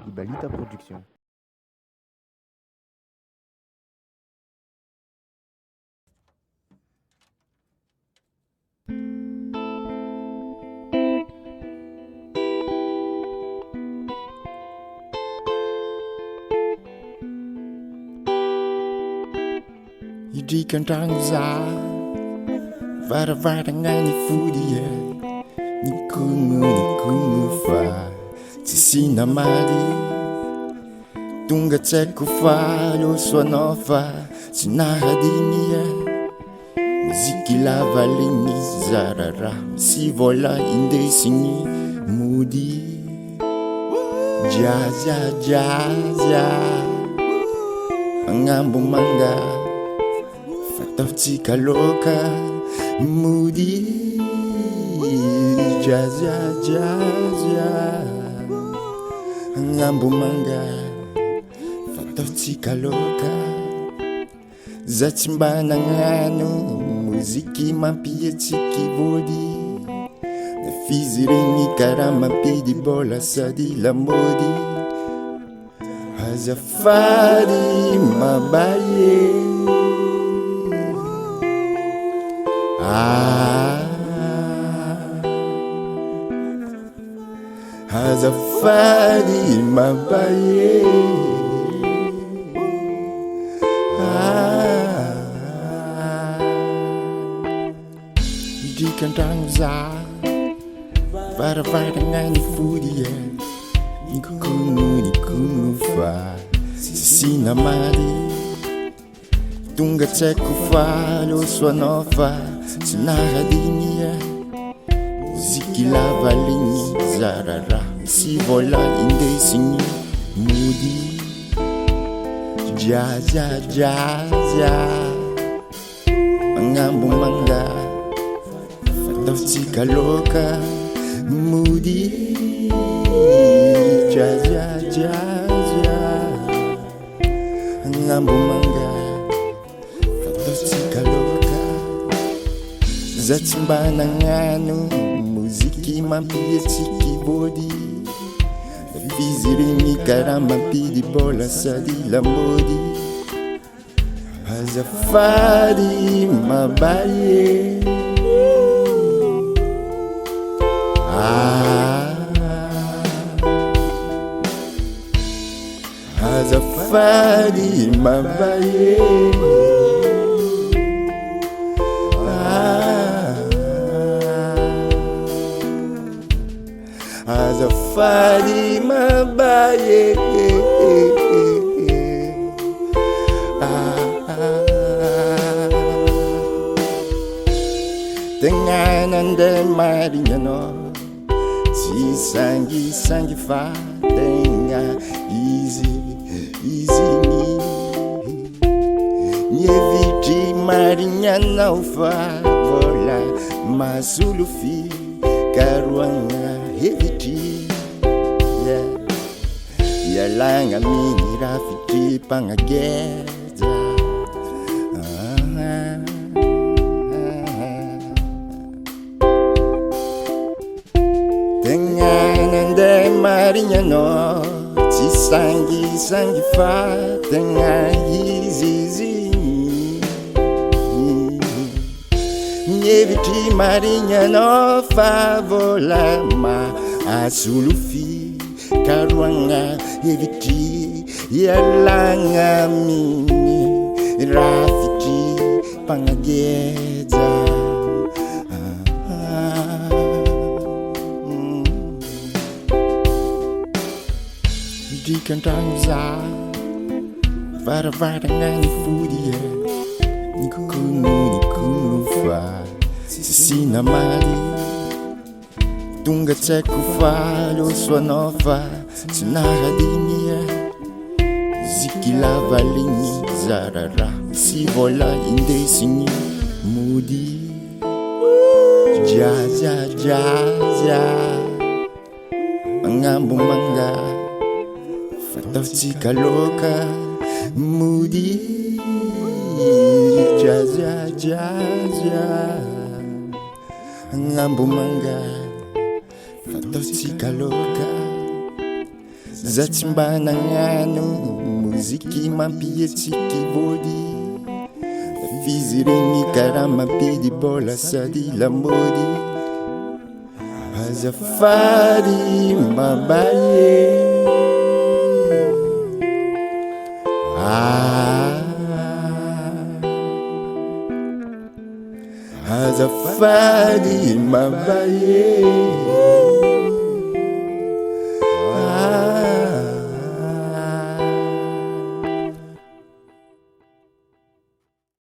Ibalita Production. Hidrikan tragno za varavarana ny fody nikongo fa tsisy namaly tonga tsy haiko fa losoanao fa tsy nahadiny muziky lavaligny zarara misy vola indesigny mody jazia agnambo manga fataotsika loka mody jazia agnambo manga fataotsika loka za tsy mba nagnano muziky mampiatsiky vody fizy regny karaha mampidy bola sady lamody azafady mabaye azafady mabaye hidrikan-tragno za varavarana ny fody nikongo fa tsisy namaly tonga tsy haiko fa losoanao fa tsy nahadiny muziky lavaligny zarara misy vola indesigny mody jazia agnambo manga fataotsika loka mody jazia agnambo manga fataotsika loka za tsy mba nagnano muziky mampiatsiky vody fizy regny karaha mampidy bola sady lamody azafady mabaye azafady mabaye azafady mabaye tegna nandeha marigny anao tsy sangisangy fa tegna izy nievitry marigny anao fa vola masolo fikaroagna hevitry ialagna miny raha fitrimpagnageja tegna nandeha marigny anao tsy sangisangy fa tegna izy nievitry marigny anao fa vola mahasolo fikaroagna hevitry ialagna miny raha fitrimpagnageja hidrikan-tragno za varavarana ny fody nikongo fa tsisy namaly tonga tsy haiko fa losoanao fa tsy nahadiny muziky lavaligny zarara misy vola indesigny mody jazia agnambo manga fataotsika loka mody jazia agnambo manga fataotsika loka za tsy mba nagnano moziky mampihetsiky vôdy, fizy regny karaha mampidi-bôla sady lamôdy. Azafady mabaye, azafady mabaye.